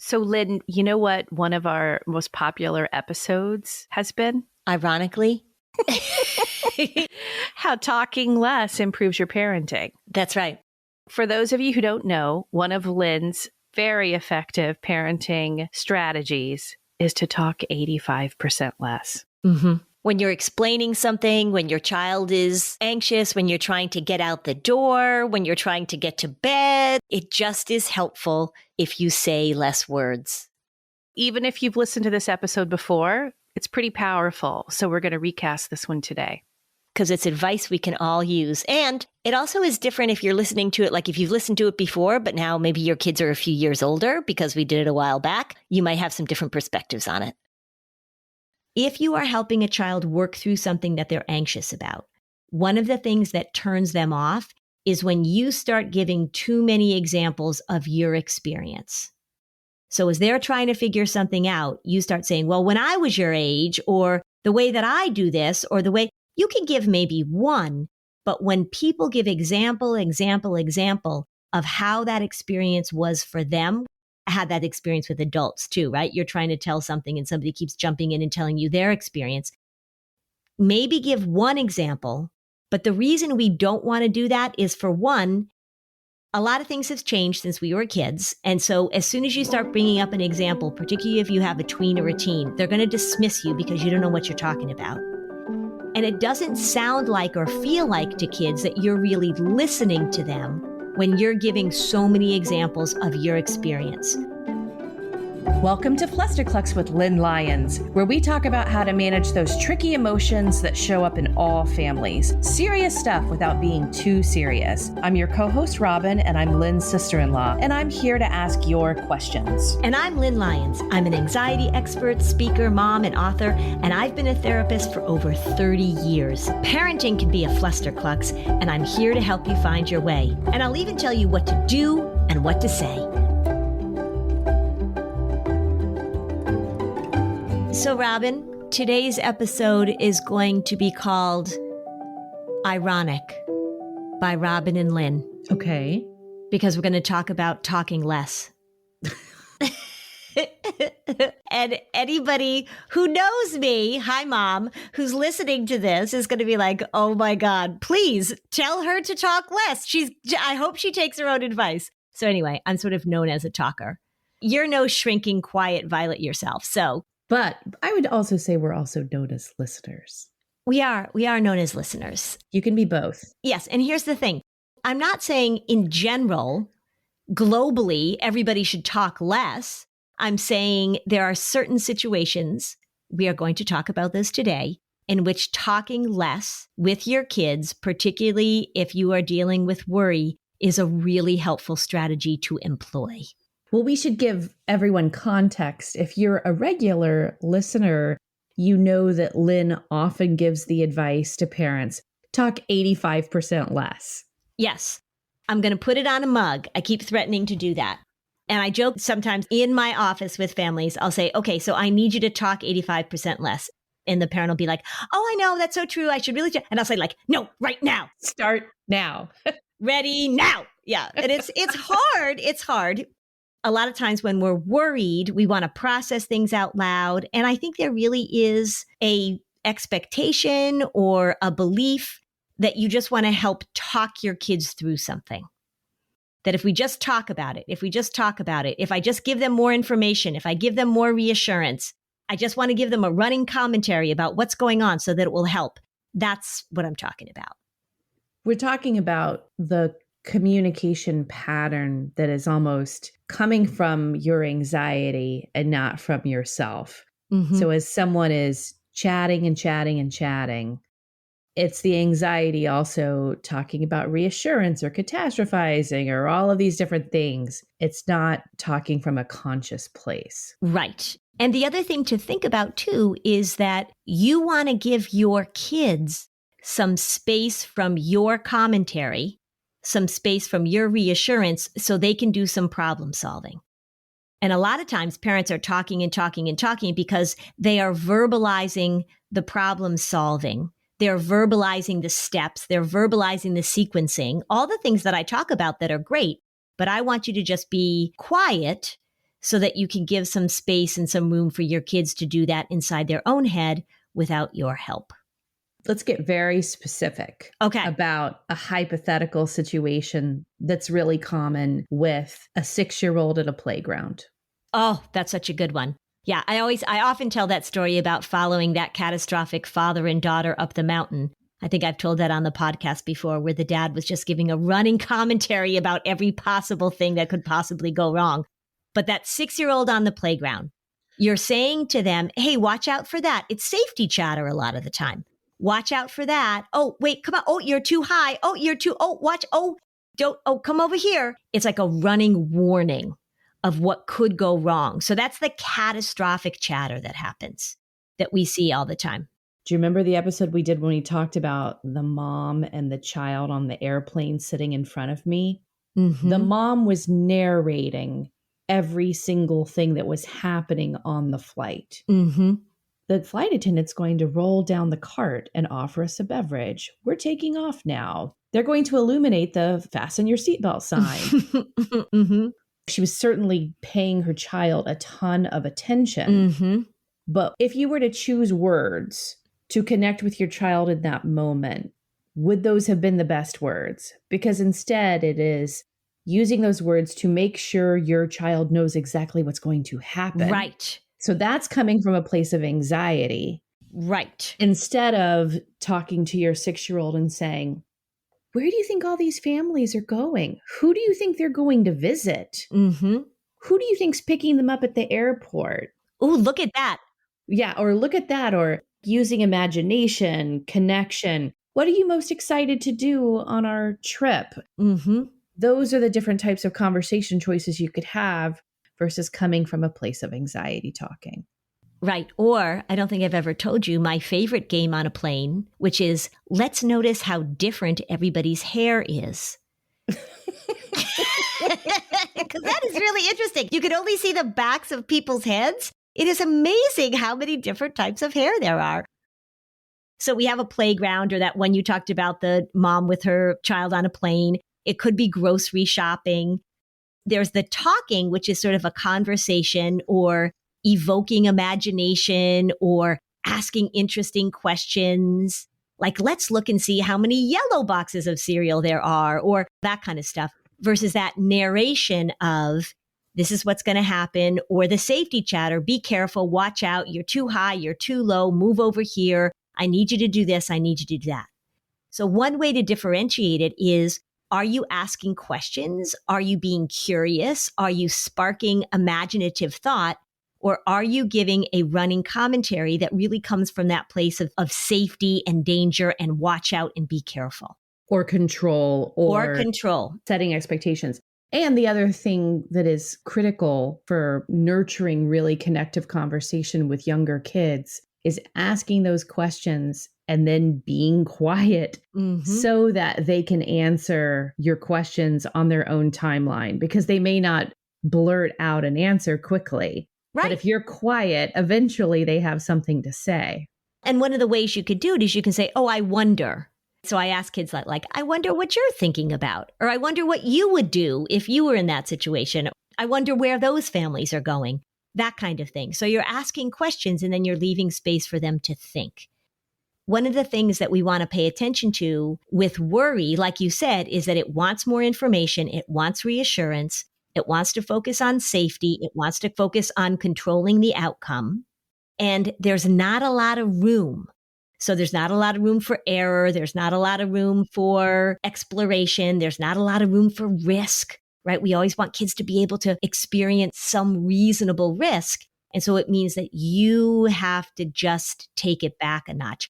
So, Lynn, you know what one of our most popular episodes has been? Ironically, how talking less improves your parenting. That's right. For those of you who don't know, one of Lynn's very effective parenting strategies is to talk 85% less. Mm-hmm. When you're explaining something, when your child is anxious, when you're trying to get out the door, when you're trying to get to bed, it just is helpful if you say less words. Even if you've listened to this episode before, it's pretty powerful. So we're going to recast this one today. Because it's advice we can all use. And it also is different if you're listening to it, like if you've listened to it before, but now maybe your kids are a few years older because we did it a while back, you might have some different perspectives on it. If you are helping a child work through something that they're anxious about, one of the things that turns them off is when you start giving too many examples of your experience. So as they're trying to figure something out, you start saying, well, when I was your age, or the way that I do this, or the way you can give maybe one, but when people give example of how that experience was for them, I had that experience with adults too, right? You're trying to tell something and somebody keeps jumping in and telling you their experience. Maybe give one example, but the reason we don't want to do that is, for one, a lot of things have changed since we were kids. And so as soon as you start bringing up an example, particularly if you have a tween or a teen, they're going to dismiss you because you don't know what you're talking about. And it doesn't sound like or feel like to kids that you're really listening to them when you're giving so many examples of your experience. Welcome to Flusterclux with Lynn Lyons, where we talk about how to manage those tricky emotions that show up in all families. Serious stuff without being too serious. I'm your co-host, Robin, and I'm Lynn's sister-in-law, and I'm here to ask your questions. And I'm Lynn Lyons. I'm an anxiety expert, speaker, mom, and author, and I've been a therapist for over 30 years. Parenting can be a flusterclux, and I'm here to help you find your way. And I'll even tell you what to do and what to say. So, Robin, today's episode is going to be called Ironic by Robin and Lynn. Okay. Because we're going to talk about talking less. And anybody who knows me, hi, Mom, who's listening to this is going to be like, oh, my God, please tell her to talk less. I hope she takes her own advice. So anyway, I'm sort of known as a talker. You're no shrinking, quiet Violet yourself. But I would also say we're also known as listeners. We are known as listeners. You can be both. Yes. And here's the thing. I'm not saying in general, globally, everybody should talk less. I'm saying there are certain situations, we are going to talk about this today, in which talking less with your kids, particularly if you are dealing with worry, is a really helpful strategy to employ. Well, we should give everyone context. If you're a regular listener, you know that Lynn often gives the advice to parents, talk 85% less. Yes. I'm going to put it on a mug. I keep threatening to do that. And I joke sometimes in my office with families, I'll say, okay, so I need you to talk 85% less. And the parent will be like, oh, I know, that's so true. I should really. And I'll say like, no, right now. Start now. Ready now. Yeah. And it's hard. It's hard. A lot of times when we're worried, we want to process things out loud. And I think there really is a expectation or a belief that you just want to help talk your kids through something. That if we just talk about it, if I just give them more information, if I give them more reassurance, I just want to give them a running commentary about what's going on so that it will help. That's what I'm talking about. We're talking about the communication pattern that is almost coming from your anxiety and not from yourself. Mm-hmm. So as someone is chatting, it's the anxiety also talking about reassurance or catastrophizing or all of these different things. It's not talking from a conscious place. Right. And the other thing to think about too is that you want to give your kids some space from your commentary, some space from your reassurance so they can do some problem solving. And a lot of times parents are talking because they are verbalizing the problem solving. They're verbalizing the steps. They're verbalizing the sequencing, all the things that I talk about that are great. But I want you to just be quiet so that you can give some space and some room for your kids to do that inside their own head without your help. Let's get very specific about a hypothetical situation that's really common with a 6-year-old at a playground. Oh, that's such a good one. Yeah, I often tell that story about following that catastrophic father and daughter up the mountain. I think I've told that on the podcast before, where the dad was just giving a running commentary about every possible thing that could possibly go wrong. But that 6-year-old on the playground, you're saying to them, hey, watch out for that. It's safety chatter a lot of the time. Watch out for that. Oh, wait, come on. Oh, you're too high. Oh, watch. Oh, come over here. It's like a running warning of what could go wrong. So that's the catastrophic chatter that happens that we see all the time. Do you remember the episode we did when we talked about the mom and the child on the airplane sitting in front of me? Mm-hmm. The mom was narrating every single thing that was happening on the flight. Mm-hmm. The flight attendant's going to roll down the cart and offer us a beverage. We're taking off now. They're going to illuminate the fasten your seatbelt sign. Mm-hmm. She was certainly paying her child a ton of attention. Mm-hmm. But if you were to choose words to connect with your child in that moment, would those have been the best words? Because instead it is using those words to make sure your child knows exactly what's going to happen. Right. So that's coming from a place of anxiety. Right. Instead of talking to your 6-year-old and saying, where do you think all these families are going? Who do you think they're going to visit? Mm-hmm. Who do you think's picking them up at the airport? Oh, look at that. Yeah, or look at that, or using imagination, connection. What are you most excited to do on our trip? Mm-hmm. Those are the different types of conversation choices you could have versus coming from a place of anxiety talking. Right. Or I don't think I've ever told you my favorite game on a plane, which is let's notice how different everybody's hair is. Because that is really interesting. You can only see the backs of people's heads. It is amazing how many different types of hair there are. So we have a playground, or that one you talked about, the mom with her child on a plane. It could be grocery shopping. There's the talking, which is sort of a conversation or evoking imagination or asking interesting questions. Like, let's look and see how many yellow boxes of cereal there are, or that kind of stuff, versus that narration of this is what's going to happen, or the safety chatter, be careful, watch out, you're too high, you're too low, move over here, I need you to do this, I need you to do that. So one way to differentiate it is, are you asking questions? Are you being curious? Are you sparking imaginative thought? Or are you giving a running commentary that really comes from that place of safety and danger and watch out and be careful? Or control. Or control. Setting expectations. And the other thing that is critical for nurturing really connective conversation with younger kids is asking those questions and then being quiet so that they can answer your questions on their own timeline, because they may not blurt out an answer quickly. Right. But if you're quiet, eventually they have something to say. And one of the ways you could do it is you can say, oh, I wonder. So I ask kids like, I wonder what you're thinking about, or I wonder what you would do if you were in that situation. I wonder where those families are going, that kind of thing. So you're asking questions and then you're leaving space for them to think. One of the things that we want to pay attention to with worry, like you said, is that it wants more information. It wants reassurance. It wants to focus on safety. It wants to focus on controlling the outcome. And there's not a lot of room. So there's not a lot of room for error. There's not a lot of room for exploration. There's not a lot of room for risk, right? We always want kids to be able to experience some reasonable risk. And so it means that you have to just take it back a notch.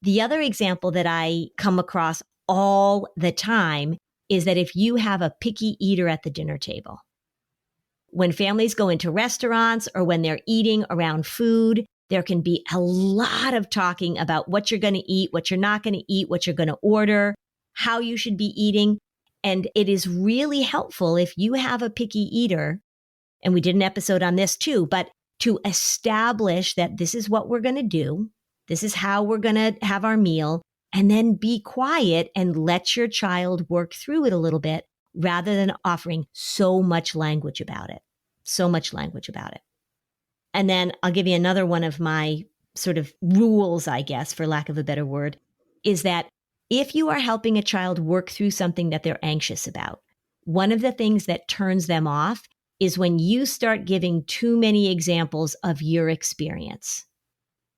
The other example that I come across all the time is that if you have a picky eater at the dinner table, when families go into restaurants or when they're eating around food, there can be a lot of talking about what you're going to eat, what you're not going to eat, what you're going to order, how you should be eating. And it is really helpful if you have a picky eater, and we did an episode on this too, but to establish that this is what we're going to do. This is how we're going to have our meal, and then be quiet and let your child work through it a little bit rather than offering so much language about it. So much language about it. And then I'll give you another one of my sort of rules, I guess, for lack of a better word, is that if you are helping a child work through something that they're anxious about, one of the things that turns them off is when you start giving too many examples of your experience.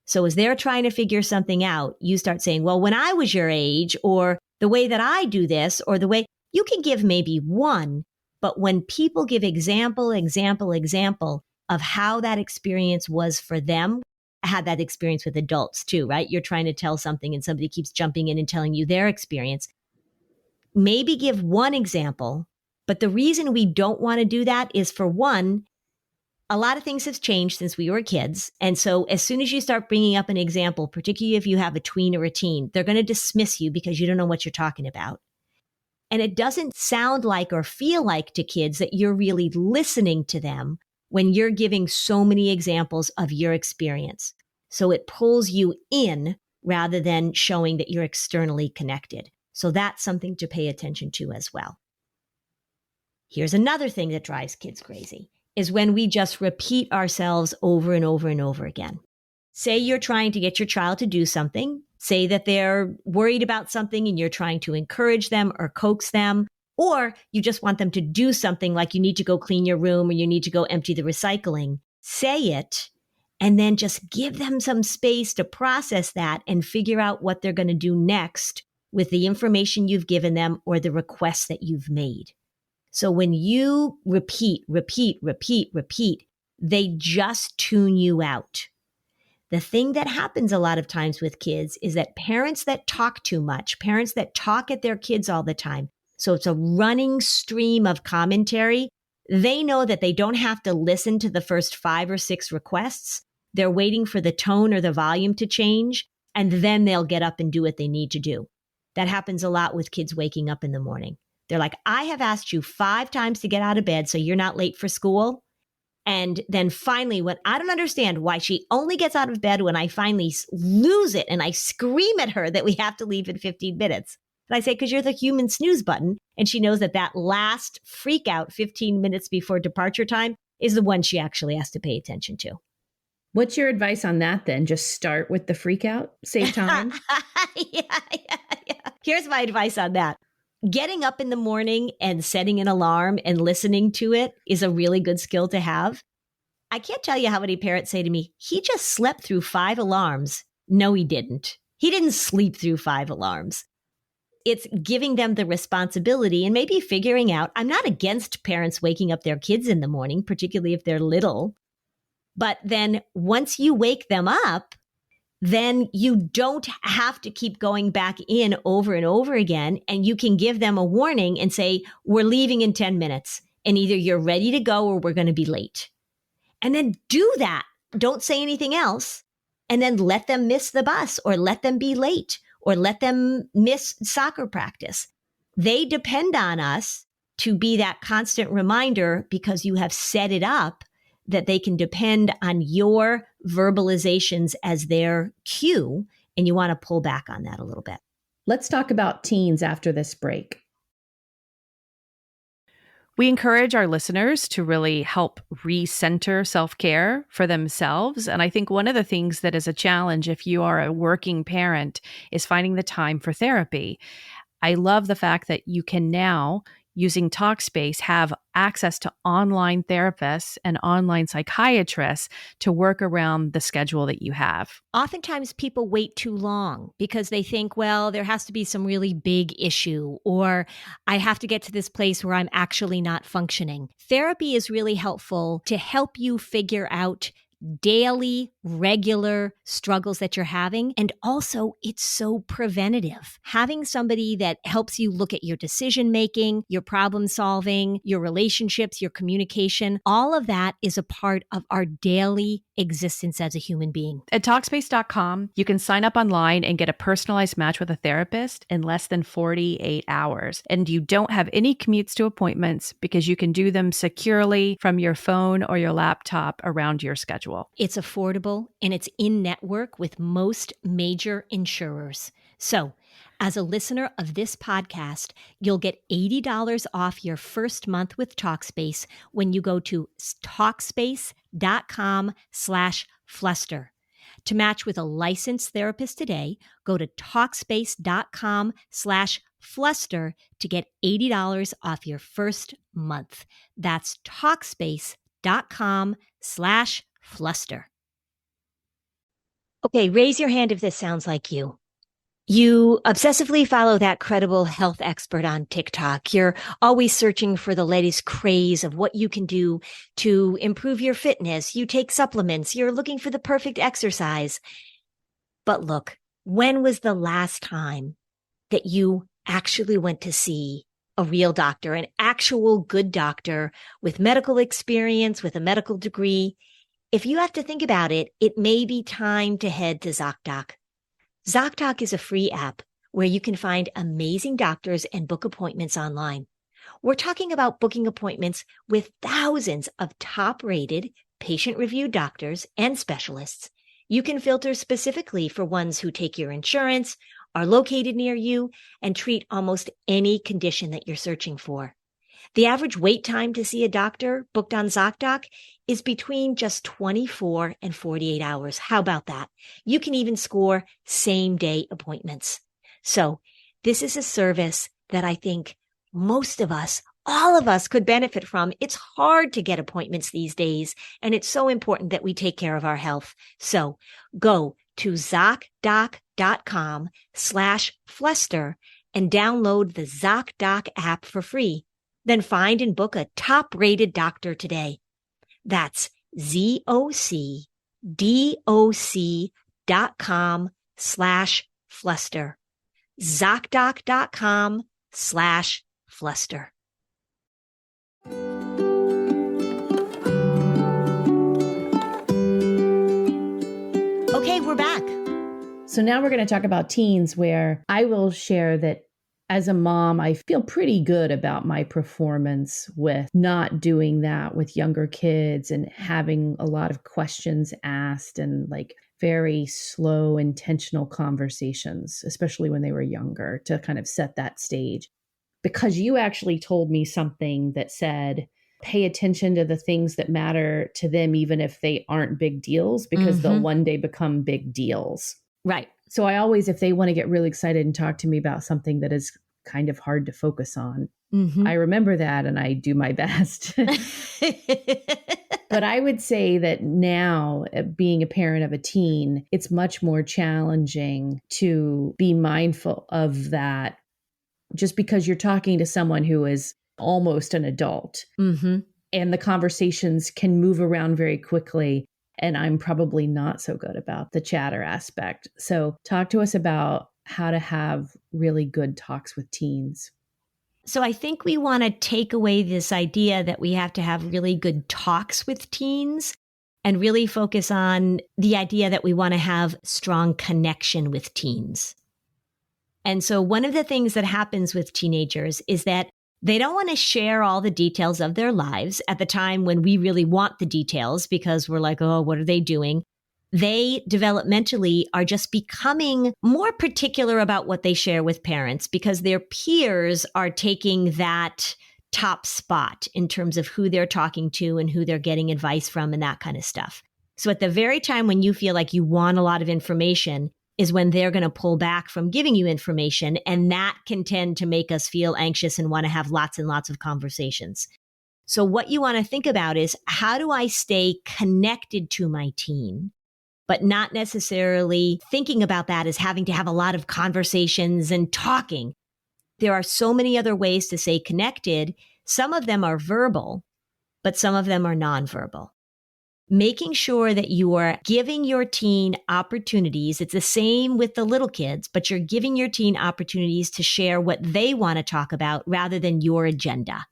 So as they're trying to figure something out, you start saying, well, when I was your age, or the way that I do this, or the way you can give maybe one, but when people give example of how that experience was for them, I had that experience with adults too, right? You're trying to tell something and somebody keeps jumping in and telling you their experience. Maybe give one example, but the reason we don't want to do that is, for one, a lot of things have changed since we were kids. And so as soon as you start bringing up an example, particularly if you have a tween or a teen, they're going to dismiss you because you don't know what you're talking about. And it doesn't sound like or feel like to kids that you're really listening to them when you're giving so many examples of your experience. So it pulls you in rather than showing that you're externally connected. So that's something to pay attention to as well. Here's another thing that drives kids crazy, is when we just repeat ourselves over and over and over again. Say you're trying to get your child to do something. Say that they're worried about something and you're trying to encourage them or coax them, or you just want them to do something like you need to go clean your room or you need to go empty the recycling. Say it, and then just give them some space to process that and figure out what they're going to do next with the information you've given them or the requests that you've made. So when you repeat, they just tune you out. The thing that happens a lot of times with kids is that parents that talk too much, parents that talk at their kids all the time, so it's a running stream of commentary, they know that they don't have to listen to the first 5 or 6 requests. They're waiting for the tone or the volume to change, and then they'll get up and do what they need to do. That happens a lot with kids waking up in the morning. They're like, I have asked you 5 times to get out of bed so you're not late for school. And then finally, when I don't understand why she only gets out of bed when I finally lose it and I scream at her that we have to leave in 15 minutes. And I say, because you're the human snooze button. And she knows that that last freak out 15 minutes before departure time is the one she actually has to pay attention to. What's your advice on that then? Just start with the freak out, save time? Yeah. Here's my advice on that. Getting up in the morning and setting an alarm and listening to it is a really good skill to have. I can't tell you how many parents say to me, he just slept through 5 alarms. No, he didn't. He didn't sleep through 5 alarms. It's giving them the responsibility and maybe figuring out, I'm not against parents waking up their kids in the morning, particularly if they're little. But then once you wake them up, then you don't have to keep going back in over and over again. And you can give them a warning and say, we're leaving in 10 minutes and either you're ready to go or we're going to be late. And then do that. Don't say anything else. And then let them miss the bus or let them be late or let them miss soccer practice. They depend on us to be that constant reminder because you have set it up that they can depend on your verbalizations as their cue, and you want to pull back on that a little bit. Let's talk about teens after this break. We encourage our listeners to really help recenter self-care for themselves. And I think one of the things that is a challenge if you are a working parent is finding the time for therapy. I love the fact that you can now, using Talkspace, have access to online therapists and online psychiatrists to work around the schedule that you have. Oftentimes people wait too long because they think, well, there has to be some really big issue, or I have to get to this place where I'm actually not functioning. Therapy is really helpful to help you figure out daily, regular struggles that you're having. And also, it's so preventative. Having somebody that helps you look at your decision making, your problem solving, your relationships, your communication, all of that is a part of our daily existence as a human being. At Talkspace.com, you can sign up online and get a personalized match with a therapist in less than 48 hours. And you don't have any commutes to appointments because you can do them securely from your phone or your laptop around your schedule. It's affordable and it's in network with most major insurers. So As a listener of this podcast, you'll get $80 off your first month with Talkspace when you go to Talkspace.com/Fluster. To match with a licensed therapist today, go to Talkspace.com/Fluster to get $80 off your first month. That's Talkspace.com/Fluster. Okay, raise your hand if this sounds like you. You obsessively follow that credible health expert on TikTok. You're always searching for the latest craze of what you can do to improve your fitness. You take supplements. You're looking for the perfect exercise. But look, when was the last time that you actually went to see a real doctor, an actual good doctor with medical experience, with a medical degree? If you have to think about it, it may be time to head to ZocDoc. ZocDoc is a free app where you can find amazing doctors and book appointments online. We're talking about booking appointments with thousands of top-rated, patient-reviewed doctors and specialists. You can filter specifically for ones who take your insurance, are located near you, and treat almost any condition that you're searching for. The average wait time to see a doctor booked on ZocDoc is between just 24 and 48 hours. How about that? You can even score same-day appointments. So this is a service that I think most of us, all of us could benefit from. It's hard to get appointments these days, and it's so important that we take care of our health. So go to ZocDoc.com/Fluster and download the ZocDoc app for free. Then find and book a top-rated doctor today. That's ZocDoc.com/Fluster. ZocDoc.com/Fluster. Okay, we're back. So now we're going to talk about teens, where I will share that as a mom, I feel pretty good about my performance with not doing that with younger kids and having a lot of questions asked and like very slow, intentional conversations, especially when they were younger, to kind of set that stage. Because you actually told me something that said, pay attention to the things that matter to them, even if they aren't big deals, because they'll one day become big deals. Right. So I always, if they want to get really excited and talk to me about something that is kind of hard to focus on, I remember that and I do my best. But I would say that now, being a parent of a teen, it's much more challenging to be mindful of that, just because you're talking to someone who is almost an adult. And the conversations can move around very quickly. And I'm probably not so good about the chatter aspect. So talk to us about how to have really good talks with teens. So I think we want to take away this idea that we have to have really good talks with teens and really focus on the idea that we want to have strong connection with teens. And so one of the things that happens with teenagers is that they don't want to share all the details of their lives at the time when we really want the details, because we're like, oh, what are they doing? They developmentally are just becoming more particular about what they share with parents because their peers are taking that top spot in terms of who they're talking to and who they're getting advice from and that kind of stuff. So at the very time when you feel like you want a lot of information is when they're going to pull back from giving you information. And that can tend to make us feel anxious and want to have lots and lots of conversations. So what you want to think about is, how do I stay connected to my teen, but not necessarily thinking about that as having to have a lot of conversations and talking? There are so many other ways to stay connected. Some of them are verbal, but some of them are nonverbal. Making sure that you are giving your teen opportunities. It's the same with the little kids, but you're giving your teen opportunities to share what they want to talk about rather than your agenda.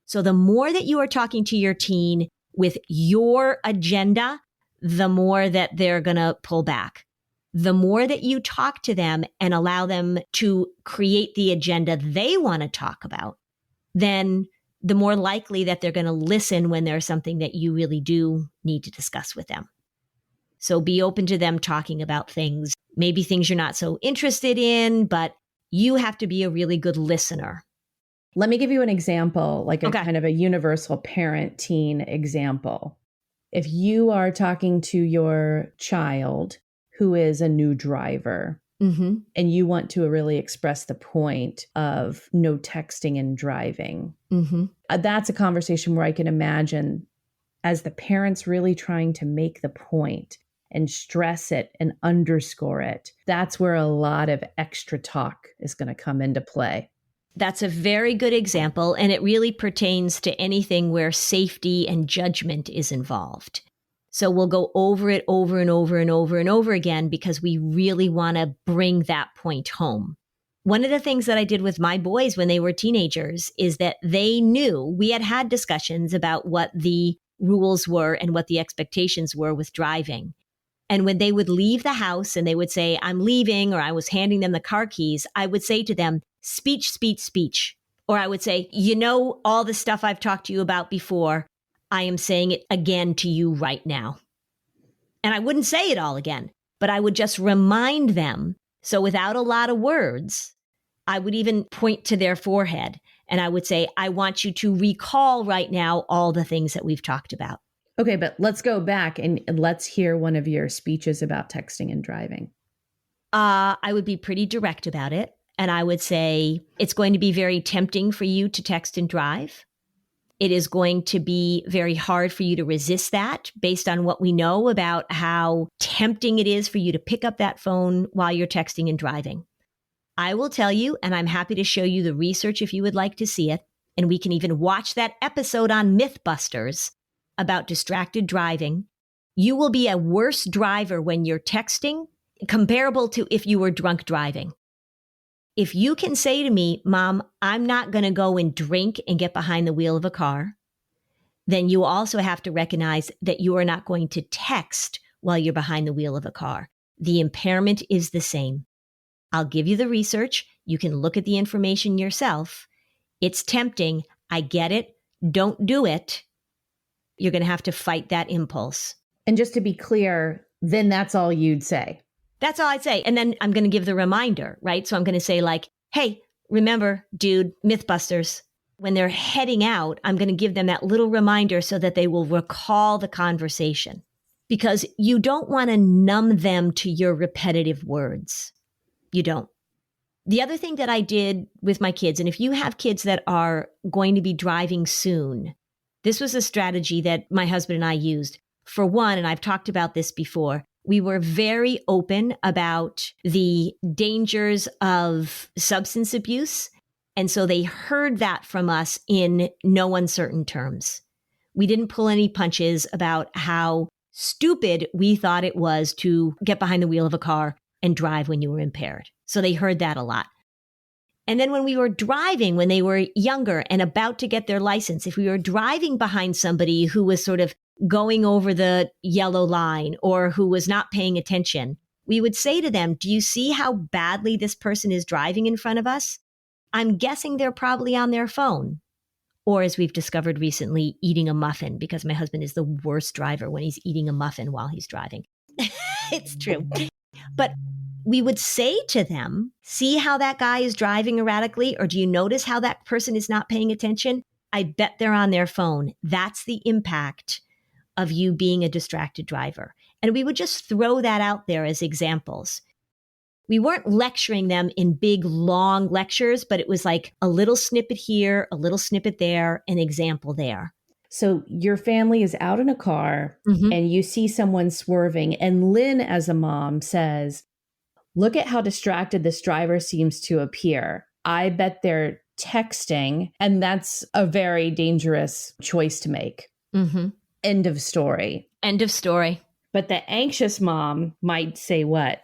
So the more that you are talking to your teen with your agenda, the more that they're going to pull back. The more that you talk to them and allow them to create the agenda they want to talk about, then the more likely that they're going to listen when there's something that you really do need to discuss with them. So be open to them talking about things maybe things you're not so interested in, but you have to be a really good listener. Let me give you an example, like a Okay. kind of a universal parent-teen example. If you are talking to your child who is a new driver, Mm-hmm. and you want to really express the point of no texting and driving, Mm-hmm. that's a conversation where I can imagine as the parents really trying to make the point and stress it and underscore it. That's where a lot of extra talk is going to come into play. That's a very good example, and it really pertains to anything where safety and judgment is involved. So we'll go over it over and over and over and over again because we really want to bring that point home. One of the things that I did with my boys when they were teenagers is that they knew we had discussions about what the rules were and what the expectations were with driving. And when they would leave the house and they would say, I'm leaving, or I was handing them the car keys, I would say to them, speech, speech, speech. Or I would say, you know, all the stuff I've talked to you about before, I am saying it again to you right now. And I wouldn't say it all again, but I would just remind them. So without a lot of words, I would even point to their forehead and I would say, I want you to recall right now all the things that we've talked about. Okay, but let's go back and let's hear one of your speeches about texting and driving. I would be pretty direct about it. And I would say, it's going to be very tempting for you to text and drive. It is going to be very hard for you to resist that based on what we know about how tempting it is for you to pick up that phone while you're texting and driving. I will tell you, and I'm happy to show you the research if you would like to see it. And we can even watch that episode on Mythbusters about distracted driving. You will be a worse driver when you're texting, comparable to if you were drunk driving. If you can say to me, Mom, I'm not going to go and drink and get behind the wheel of a car, then you also have to recognize that you are not going to text while you're behind the wheel of a car. The impairment is the same. I'll give you the research. You can look at the information yourself. It's tempting. I get it. Don't do it. You're going to have to fight that impulse. And just to be clear, then that's all you'd say. That's all I'd say. And then I'm going to give the reminder, right? So I'm going to say like, hey, remember, dude, Mythbusters. When they're heading out, I'm going to give them that little reminder so that they will recall the conversation. Because you don't want to numb them to your repetitive words. You don't. The other thing that I did with my kids, and if you have kids that are going to be driving soon, this was a strategy that my husband and I used. For one, and I've talked about this before, we were very open about the dangers of substance abuse. And so they heard that from us in no uncertain terms. We didn't pull any punches about how stupid we thought it was to get behind the wheel of a car and drive when you were impaired. So they heard that a lot. And then when we were driving, when they were younger and about to get their license, if we were driving behind somebody who was sort of going over the yellow line or who was not paying attention, we would say to them, do you see how badly this person is driving in front of us? I'm guessing they're probably on their phone. Or as we've discovered recently, eating a muffin, because my husband is the worst driver when he's eating a muffin while he's driving. It's true. But we would say to them, see how that guy is driving erratically? Or do you notice how that person is not paying attention? I bet they're on their phone. That's the impact of you being a distracted driver. And we would just throw that out there as examples. We weren't lecturing them in big, long lectures, but it was like a little snippet here, a little snippet there, an example there. So your family is out in a car and you see someone swerving, and Lynn, as a mom, says, look at how distracted this driver seems to appear. I bet they're texting, and that's a very dangerous choice to make. End of story. End of story. But the anxious mom might say what?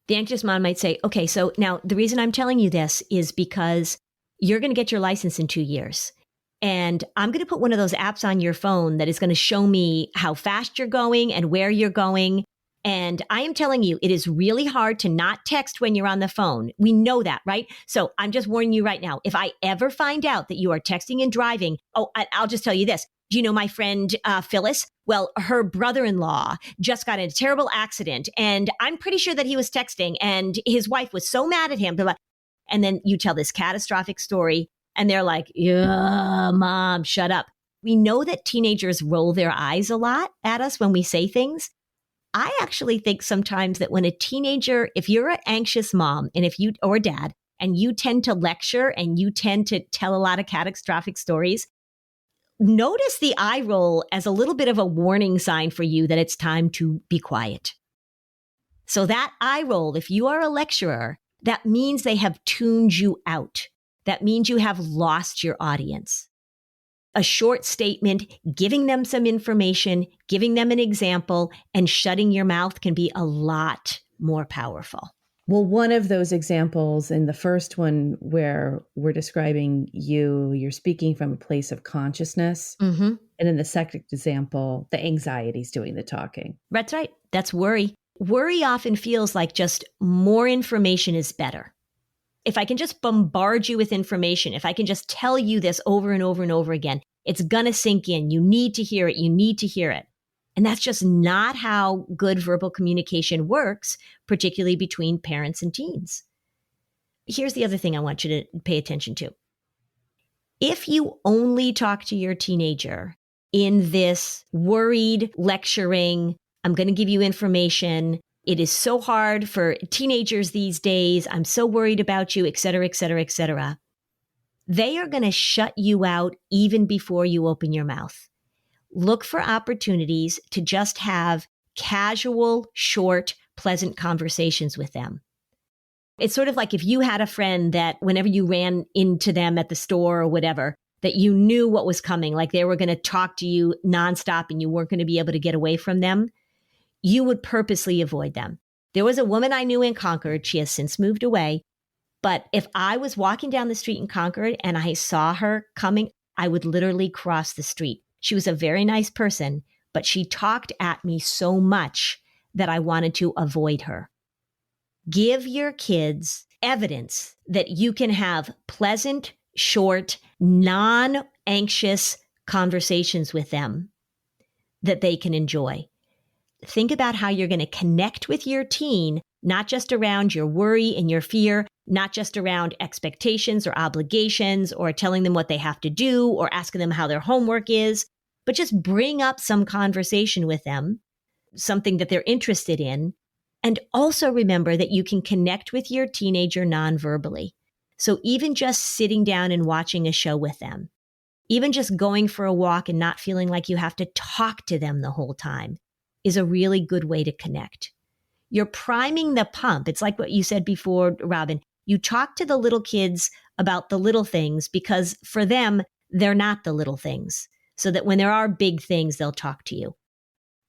The anxious mom might say, okay, so now the reason I'm telling you this is because you're going to get your license in 2 years. And I'm going to put one of those apps on your phone that is going to show me how fast you're going and where you're going. And I am telling you, it is really hard to not text when you're on the phone. We know that, right? So I'm just warning you right now. If I ever find out that you are texting and driving, I'll just tell you this. Do you know my friend Phyllis? Well, her brother-in-law just got in a terrible accident, and I'm pretty sure that he was texting, and his wife was so mad at him. And then you tell this catastrophic story, and they're like, yeah, mom, shut up. We know that teenagers roll their eyes a lot at us when we say things. I actually think sometimes that when a teenager, if you're an anxious mom and if you or dad, and you tend to lecture and you tend to tell a lot of catastrophic stories, notice the eye roll as a little bit of a warning sign for you that it's time to be quiet. So that eye roll, if you are a lecturer, that means they have tuned you out. That means you have lost your audience. A short statement, giving them some information, giving them an example, and shutting your mouth can be a lot more powerful. Well, one of those examples in the first one where we're describing you're speaking from a place of consciousness. Mm-hmm. And in the second example, the anxiety is doing the talking. That's right. That's worry. Worry often feels like just more information is better. If I can just bombard you with information, if I can just tell you this over and over and over again, it's going to sink in. You need to hear it. You need to hear it. And that's just not how good verbal communication works, particularly between parents and teens. Here's the other thing I want you to pay attention to. If you only talk to your teenager in this worried lecturing, I'm going to give you information. It is so hard for teenagers these days. I'm so worried about you, et cetera, et cetera, et cetera. They are going to shut you out even before you open your mouth. Look for opportunities to just have casual, short, pleasant conversations with them. It's sort of like if you had a friend that whenever you ran into them at the store or whatever, that you knew what was coming, like they were going to talk to you nonstop and you weren't going to be able to get away from them, you would purposely avoid them. There was a woman I knew in Concord. She has since moved away. But if I was walking down the street in Concord and I saw her coming, I would literally cross the street. She was a very nice person, but she talked at me so much that I wanted to avoid her. Give your kids evidence that you can have pleasant, short, non-anxious conversations with them that they can enjoy. Think about how you're going to connect with your teen, not just around your worry and your fear, not just around expectations or obligations or telling them what they have to do or asking them how their homework is, but just bring up some conversation with them, something that they're interested in. And also remember that you can connect with your teenager non-verbally. So even just sitting down and watching a show with them, even just going for a walk and not feeling like you have to talk to them the whole time is a really good way to connect. You're priming the pump. It's like what you said before, Robin. You talk to the little kids about the little things because for them, they're not the little things. So that when there are big things, they'll talk to you.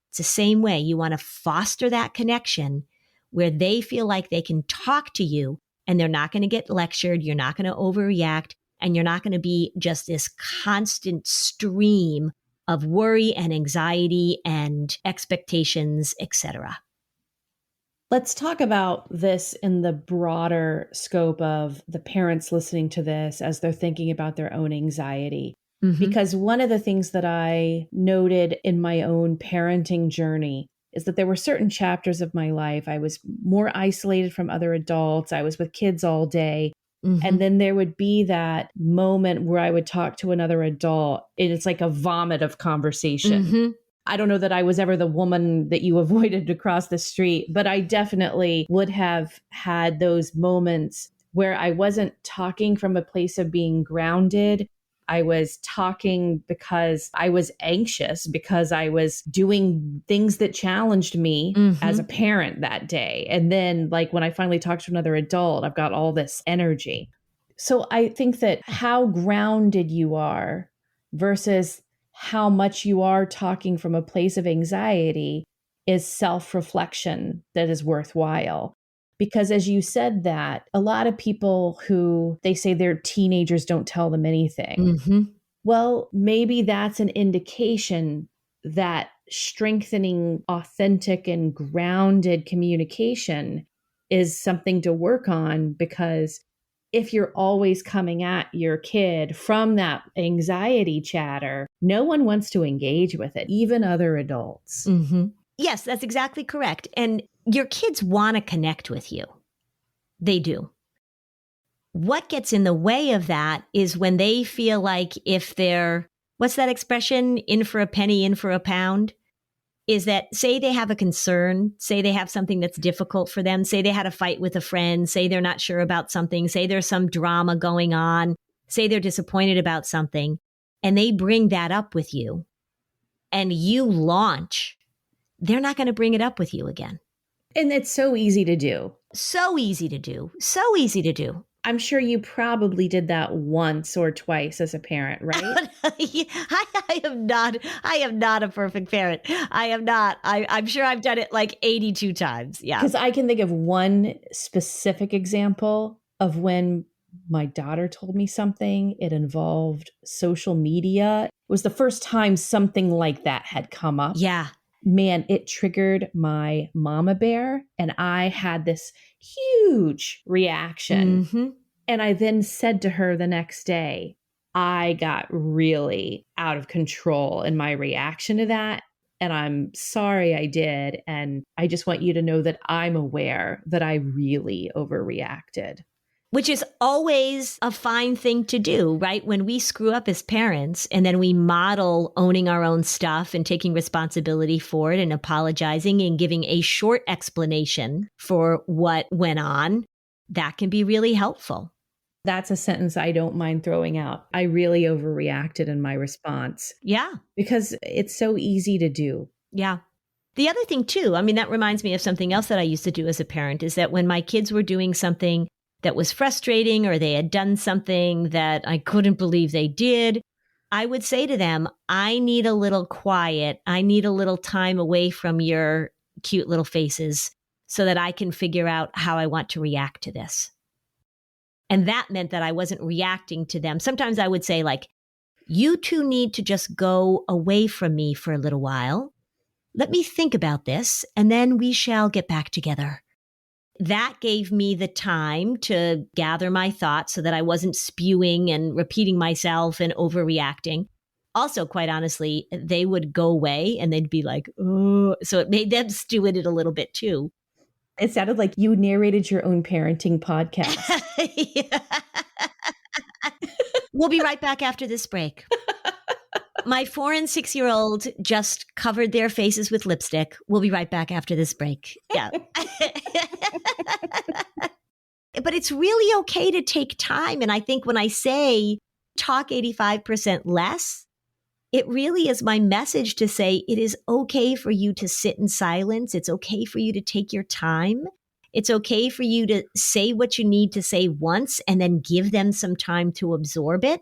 It's the same way. You want to foster that connection where they feel like they can talk to you and they're not going to get lectured. You're not going to overreact and you're not going to be just this constant stream of worry and anxiety and expectations, etc. Let's talk about this in the broader scope of the parents listening to this as they're thinking about their own anxiety. Mm-hmm. Because one of the things that I noted in my own parenting journey is that there were certain chapters of my life. I was more isolated from other adults. I was with kids all day. Mm-hmm. And then there would be that moment where I would talk to another adult. And it's like a vomit of conversation. Mm-hmm. I don't know that I was ever the woman that you avoided to cross the street, but I definitely would have had those moments where I wasn't talking from a place of being grounded. I was talking because I was anxious, because I was doing things that challenged me as a parent that day. And then like when I finally talked to another adult, I've got all this energy. So I think that how grounded you are versus how much you are talking from a place of anxiety is self-reflection that is worthwhile. Because as you said that, a lot of people who they say their teenagers don't tell them anything. Mm-hmm. Well, maybe that's an indication that strengthening authentic and grounded communication is something to work on, because if you're always coming at your kid from that anxiety chatter, no one wants to engage with it, even other adults. Mm-hmm. Yes, that's exactly correct. And your kids want to connect with you. They do. What gets in the way of that is when they feel like if they're, what's that expression? In for a penny, in for a pound? Is that say they have a concern, say they have something that's difficult for them, say they had a fight with a friend, say they're not sure about something, say there's some drama going on, say they're disappointed about something, and they bring that up with you and you launch, they're not going to bring it up with you again. And it's so easy to do. So easy to do. So easy to do. I'm sure you probably did that once or twice as a parent, right? I am not a perfect parent. I am not. I'm sure I've done it like 82 times. Yeah. Because I can think of one specific example of when my daughter told me something. It involved social media. It was the first time something like that had come up. Yeah. Man, it triggered my mama bear, and I had this huge reaction. Mm-hmm. And I then said to her the next day, I got really out of control in my reaction to that. And I'm sorry I did. And I just want you to know that I'm aware that I really overreacted. Which is always a fine thing to do, right? When we screw up as parents and then we model owning our own stuff and taking responsibility for it and apologizing and giving a short explanation for what went on, that can be really helpful. That's a sentence I don't mind throwing out. I really overreacted in my response. Yeah. Because it's so easy to do. Yeah. The other thing too, I mean, that reminds me of something else that I used to do as a parent is that when my kids were doing something that was frustrating or they had done something that I couldn't believe they did, I would say to them, I need a little quiet. I need a little time away from your cute little faces so that I can figure out how I want to react to this. And that meant that I wasn't reacting to them. Sometimes I would say like, you two need to just go away from me for a little while. Let me think about this and then we shall get back together. That gave me the time to gather my thoughts so that I wasn't spewing and repeating myself and overreacting. Also, quite honestly, they would go away and they'd be like, oh, so it made them stew in it a little bit too. It sounded like you narrated your own parenting podcast. We'll be right back after this break. My 4 and 6-year-old just covered their faces with lipstick. We'll be right back after this break. Yeah. But it's really okay to take time. And I think when I say talk 85% less, it really is my message to say it is okay for you to sit in silence. It's okay for you to take your time. It's okay for you to say what you need to say once and then give them some time to absorb it.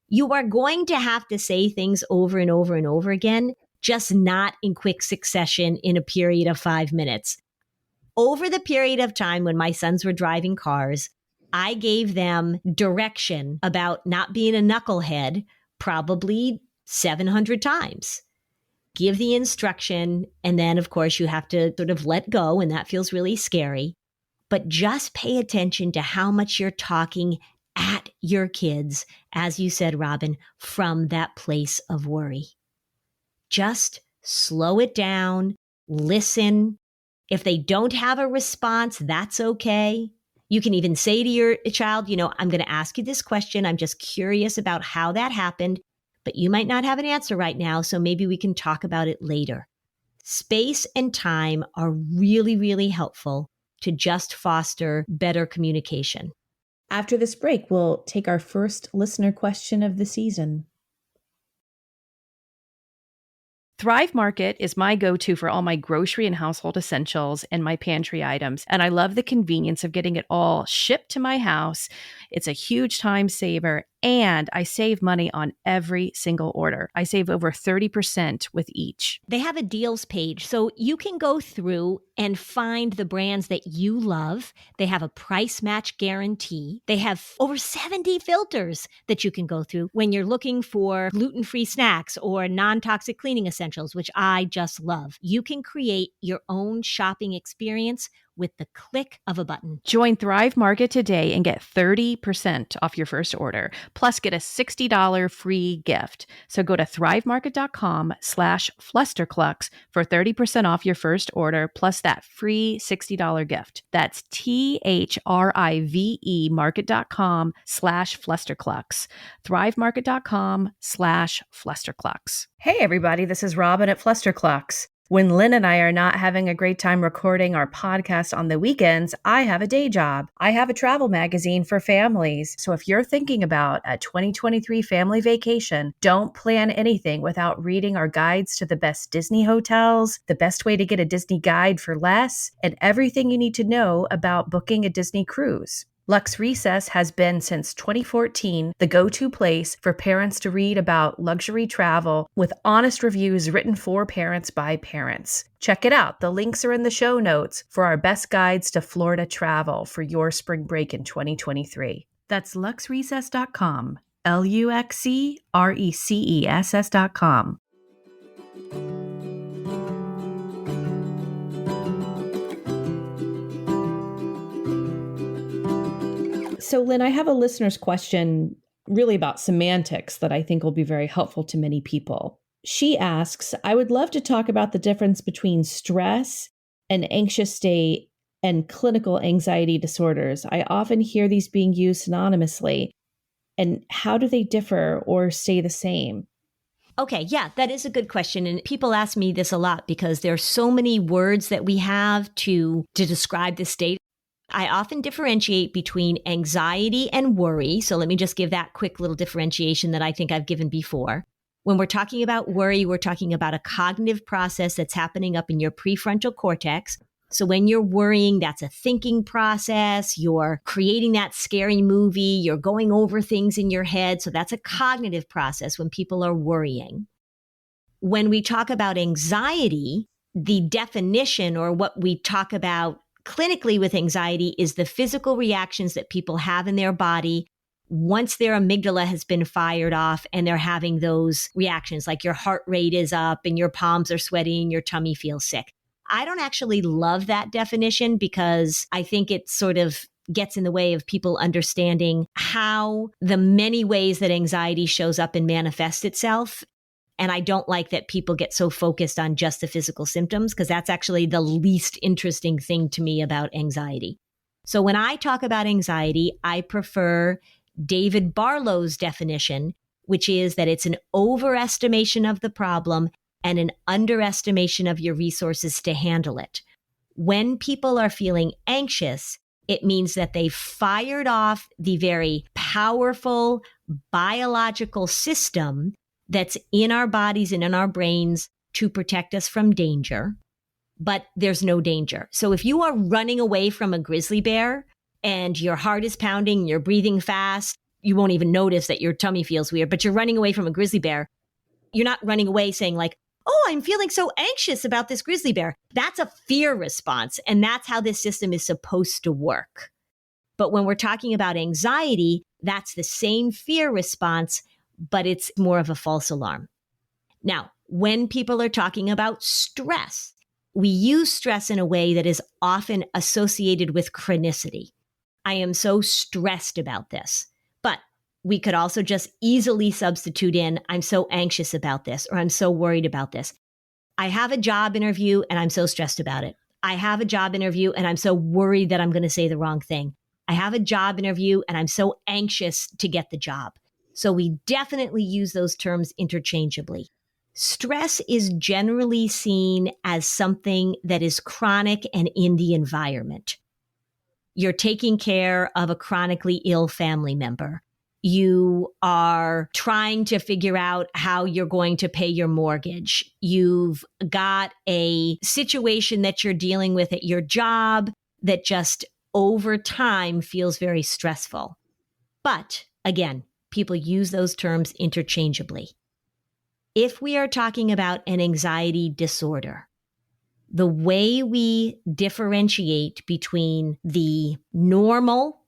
You are going to have to say things over and over and over again, just not in quick succession in a period of 5 minutes. Over the period of time when my sons were driving cars, I gave them direction about not being a knucklehead probably 700 times. Give the instruction, and then, of course, you have to sort of let go, and that feels really scary. But just pay attention to how much you're talking at your kids, as you said, Robin, from that place of worry. Just slow it down, listen. If they don't have a response, that's okay. You can even say to your child, I'm going to ask you this question. I'm just curious about how that happened, but you might not have an answer right now, so maybe we can talk about it later. Space and time are really, really helpful to just foster better communication. After this break, we'll take our first listener question of the season. Thrive Market is my go-to for all my grocery and household essentials and my pantry items. And I love the convenience of getting it all shipped to my house. It's a huge time saver, and I save money on every single order. I save over 30% with each. They have a deals page, so you can go through and find the brands that you love. They have a price match guarantee. They have over 70 filters that you can go through when you're looking for gluten-free snacks or non-toxic cleaning essentials, which I just love. You can create your own shopping experience with the click of a button. Join Thrive Market today and get 30% off your first order, plus get a $60 free gift. So go to thrivemarket.com/flusterclux for 30% off your first order, plus that free $60 gift. That's THRIVE market.com/flusterclux. thrivemarket.com/flusterclux. Hey everybody, this is Robin at Flusterclux. When Lynn and I are not having a great time recording our podcast on the weekends, I have a day job. I have a travel magazine for families. So if you're thinking about a 2023 family vacation, don't plan anything without reading our guides to the best Disney hotels, the best way to get a Disney guide for less, and everything you need to know about booking a Disney cruise. Lux Recess has been since 2014 the go-to place for parents to read about luxury travel with honest reviews written for parents by parents. Check it out. The links are in the show notes for our best guides to Florida travel for your spring break in 2023. That's luxrecess.com, LuxeRecess.com. So, Lynn, I have a listener's question really about semantics that I think will be very helpful to many people. She asks, I would love to talk about the difference between stress and anxious state and clinical anxiety disorders. I often hear these being used synonymously. And how do they differ or stay the same? Okay, yeah, that is a good question. And people ask me this a lot because there are so many words that we have to describe the state. I often differentiate between anxiety and worry. So let me just give that quick little differentiation that I think I've given before. When we're talking about worry, we're talking about a cognitive process that's happening up in your prefrontal cortex. So when you're worrying, that's a thinking process. You're creating that scary movie. You're going over things in your head. So that's a cognitive process when people are worrying. When we talk about anxiety, the definition or what we talk about clinically with anxiety is the physical reactions that people have in their body once their amygdala has been fired off and they're having those reactions, like your heart rate is up and your palms are sweaty and your tummy feels sick. I don't actually love that definition because I think it sort of gets in the way of people understanding how the many ways that anxiety shows up and manifests itself. And I don't like that people get so focused on just the physical symptoms because that's actually the least interesting thing to me about anxiety. So when I talk about anxiety, I prefer David Barlow's definition, which is that it's an overestimation of the problem and an underestimation of your resources to handle it. When people are feeling anxious, it means that they've fired off the very powerful biological system that's in our bodies and in our brains to protect us from danger, but there's no danger. So if you are running away from a grizzly bear and your heart is pounding, you're breathing fast, you won't even notice that your tummy feels weird, but you're running away from a grizzly bear. You're not running away saying like, oh, I'm feeling so anxious about this grizzly bear. That's a fear response. And that's how this system is supposed to work. But when we're talking about anxiety, that's the same fear response, but it's more of a false alarm. Now, when people are talking about stress, we use stress in a way that is often associated with chronicity. I am so stressed about this. But we could also just easily substitute in, I'm so anxious about this, or I'm so worried about this. I have a job interview and I'm so stressed about it. I have a job interview and I'm so worried that I'm going to say the wrong thing. I have a job interview and I'm so anxious to get the job. So we definitely use those terms interchangeably. Stress is generally seen as something that is chronic and in the environment. You're taking care of a chronically ill family member. You are trying to figure out how you're going to pay your mortgage. You've got a situation that you're dealing with at your job that just over time feels very stressful. But again, people use those terms interchangeably. If we are talking about an anxiety disorder, the way we differentiate between the normal,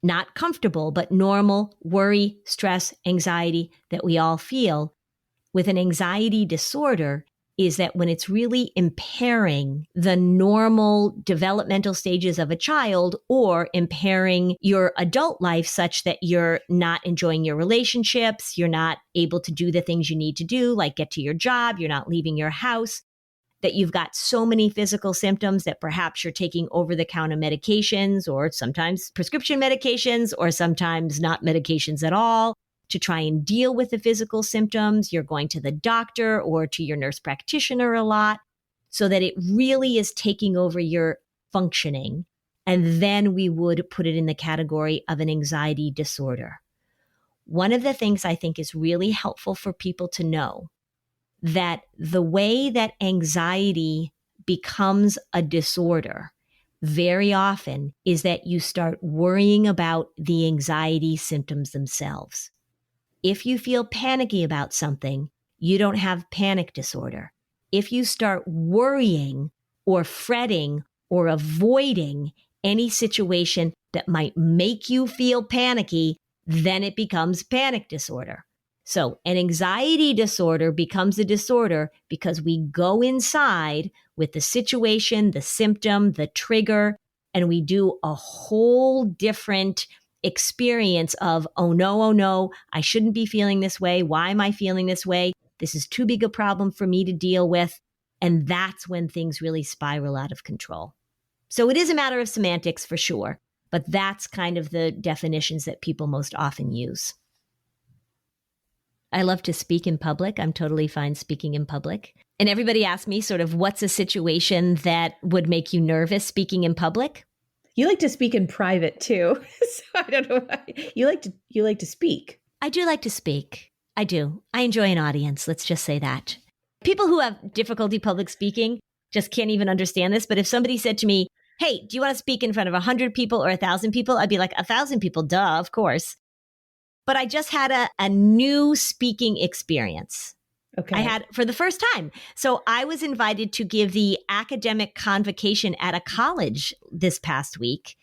not comfortable, but normal worry, stress, anxiety that we all feel with an anxiety disorder is that when it's really impairing the normal developmental stages of a child or impairing your adult life such that you're not enjoying your relationships, you're not able to do the things you need to do, like get to your job, you're not leaving your house, that you've got so many physical symptoms that perhaps you're taking over-the-counter medications or sometimes prescription medications or sometimes not medications at all to try and deal with the physical symptoms. You're going to the doctor or to your nurse practitioner a lot so that it really is taking over your functioning. And then we would put it in the category of an anxiety disorder. One of the things I think is really helpful for people to know that the way that anxiety becomes a disorder very often is that you start worrying about the anxiety symptoms themselves. If you feel panicky about something, you don't have panic disorder. If you start worrying or fretting or avoiding any situation that might make you feel panicky, then it becomes panic disorder. So an anxiety disorder becomes a disorder because we go inside with the situation, the symptom, the trigger, and we do a whole different experience of, oh no, I shouldn't be feeling this way. Why am I feeling this way? This is too big a problem for me to deal with. And that's when things really spiral out of control. So it is a matter of semantics for sure, but that's kind of the definitions that people most often use. I love to speak in public. I'm totally fine speaking in public. And everybody asks me sort of what's a situation that would make you nervous speaking in public? You like to speak in private too. So I don't know why. You like to speak. I do like to speak. I do. I enjoy an audience. Let's just say that. People who have difficulty public speaking just can't even understand this. But if somebody said to me, hey, do you want to speak in front of 100 people or 1,000 people? I'd be like, 1,000 people, duh, of course. But I just had a new speaking experience. Okay. I had for the first time. So I was invited to give the academic convocation at a college this past week.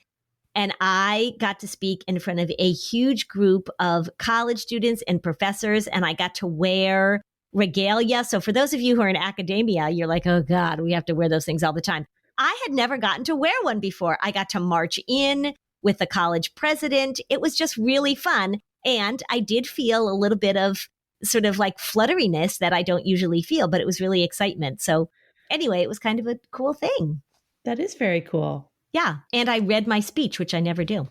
And I got to speak in front of a huge group of college students and professors. And I got to wear regalia. So for those of you who are in academia, you're like, oh God, we have to wear those things all the time. I had never gotten to wear one before. I got to march in with the college president. It was just really fun. And I did feel a little bit of sort of like flutteriness that I don't usually feel, but it was really excitement. So anyway, it was kind of a cool thing. That is very cool. Yeah. And I read my speech, which I never do,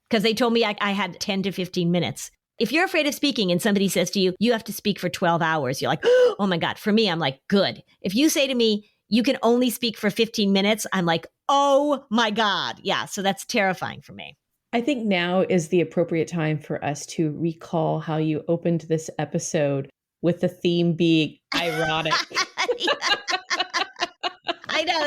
because they told me I had 10 to 15 minutes. If you're afraid of speaking and somebody says to you, you have to speak for 12 hours, you're like, oh my God. For me, I'm like, good. If you say to me, you can only speak for 15 minutes, I'm like, oh my God. Yeah. So that's terrifying for me. I think now is the appropriate time for us to recall how you opened this episode with the theme being ironic. I know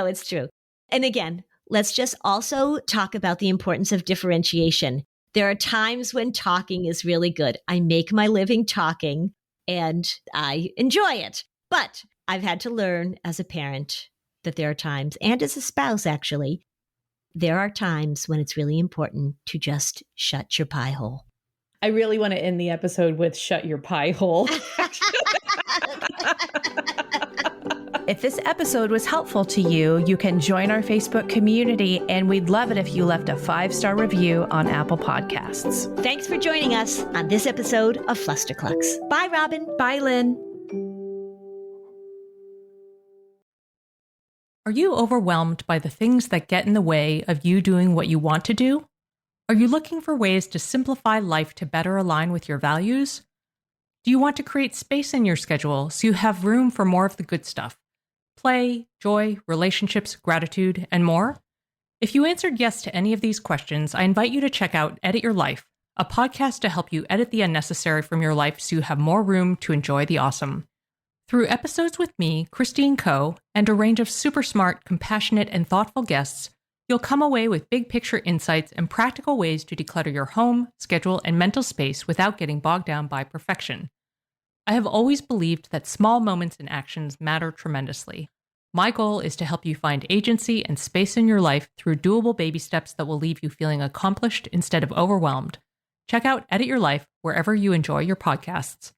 it's true. And again, let's just also talk about the importance of differentiation. There are times when talking is really good. I make my living talking and I enjoy it. But I've had to learn as a parent that there are times, and as a spouse actually, there are times when it's really important to just shut your pie hole. I really want to end the episode with shut your pie hole. If this episode was helpful to you, you can join our Facebook community, and we'd love it if you left a 5-star review on Apple Podcasts. Thanks for joining us on this episode of Flusterclux. Bye, Robin. Bye, Lynn. Are you overwhelmed by the things that get in the way of you doing what you want to do? Are you looking for ways to simplify life to better align with your values? Do you want to create space in your schedule so you have room for more of the good stuff? Play, joy, relationships, gratitude, and more? If you answered yes to any of these questions, I invite you to check out Edit Your Life, a podcast to help you edit the unnecessary from your life so you have more room to enjoy the awesome. Through episodes with me, Christine Coe, and a range of super smart, compassionate, and thoughtful guests, you'll come away with big picture insights and practical ways to declutter your home, schedule, and mental space without getting bogged down by perfection. I have always believed that small moments and actions matter tremendously. My goal is to help you find agency and space in your life through doable baby steps that will leave you feeling accomplished instead of overwhelmed. Check out Edit Your Life wherever you enjoy your podcasts.